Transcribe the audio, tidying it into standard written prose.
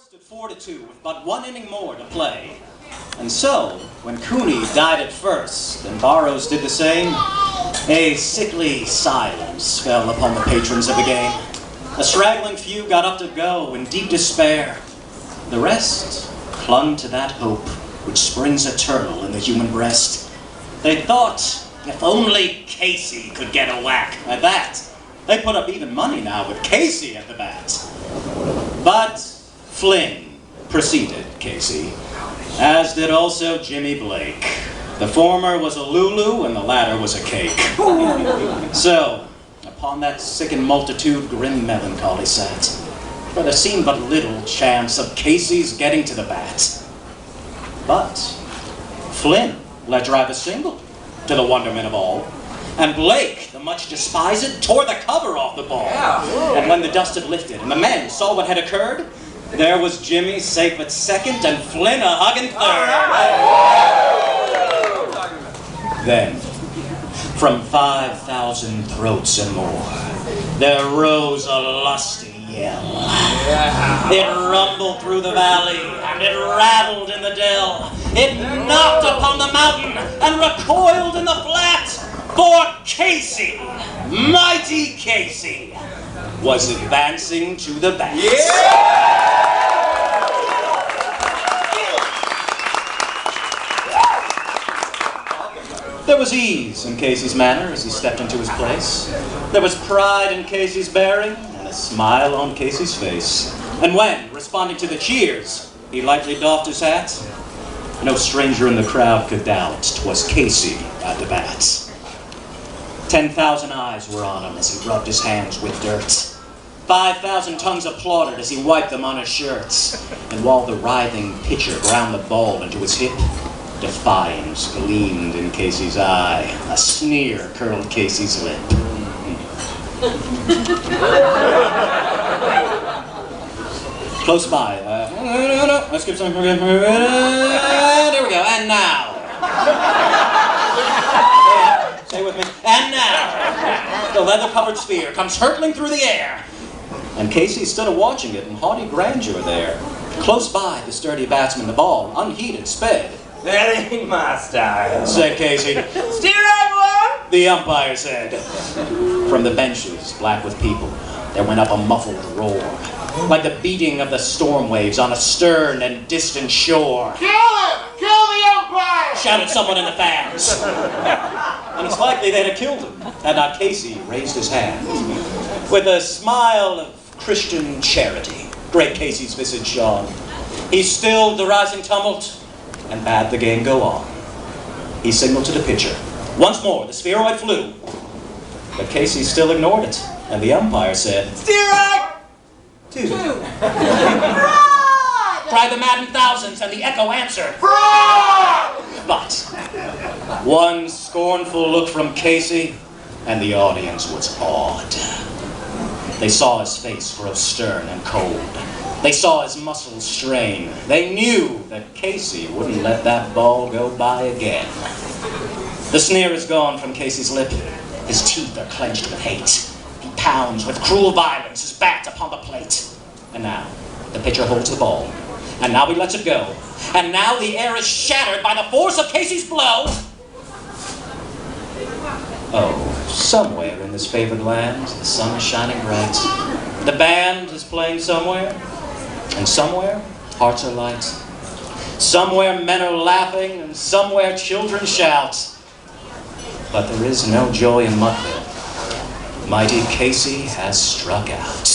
stood 4-2 with but 1 inning more to play. And so, when Cooney died at first, and Barrows did the same, a sickly silence fell upon the patrons of the game. A straggling few got up to go in deep despair. The rest clung to that hope which springs eternal in the human breast. They thought, if only Casey could get a whack at that. They put up even money now with Casey at the bat. But Flynn preceded Casey, as did also Jimmy Blake. The former was a Lulu and the latter was a cake. So, upon that sickened multitude grim melancholy sat, for there seemed but little chance of Casey's getting to the bat. But Flynn let drive a single, to the wonderment of all, and Blake, the much despised, tore the cover off the ball. Yeah. And when the dust had lifted and the men saw what had occurred, there was Jimmy safe at second and Flynn a hugging third. Then, from 5,000 throats and more, there rose a lusty yell. Yeah. It rumbled through the valley and it rattled in the dell. It knocked upon the mountain and recoiled in the flat. For Casey, mighty Casey, was advancing to the bat. Yeah! There was ease in Casey's manner as he stepped into his place. There was pride in Casey's bearing and a smile on Casey's face. And when, responding to the cheers, he lightly doffed his hat, no stranger in the crowd could doubt 'twas Casey at the bat. 10,000 eyes were on him as he rubbed his hands with dirt. 5,000 tongues applauded as he wiped them on his shirts. And while the writhing pitcher ground the ball into his hip, defiance gleamed in Casey's eye. A sneer curled Casey's lip. Close by. Let's skip some. There we go. And now. Stay with me. And now, the leather-covered sphere comes hurtling through the air. And Casey stood a-watching it in haughty grandeur there. Close by the sturdy batsman, the ball, unheeded, sped. That ain't my style, said Casey. Steer right, one! The umpire said. From the benches, black with people, there went up a muffled roar, like the beating of the storm waves on a stern and distant shore. Kill him! Kill the umpire! Shouted someone in the fans. And it's likely they'd have killed him had not Casey raised his hand. With a smile of Christian charity, great Casey's visage shone. He stilled the rising tumult and bade the game go on. He signaled to the pitcher. Once more, the spheroid flew. But Casey still ignored it, and the umpire said, Steer right! 2. Cried the maddened thousands, and the echo answered, But one scornful look from Casey, and the audience was awed. They saw his face grow stern and cold. They saw his muscles strain. They knew that Casey wouldn't let that ball go by again. The sneer is gone from Casey's lip. His teeth are clenched with hate. He pounds with cruel violence his bat upon the plate. And now, the pitcher holds the ball. And now he lets it go. And now the air is shattered by the force of Casey's blow. Oh, somewhere in this favored land, the sun is shining bright. The band is playing somewhere. And somewhere, hearts are light. Somewhere men are laughing, and somewhere children shout. But there is no joy in Mudville. Mighty Casey has struck out.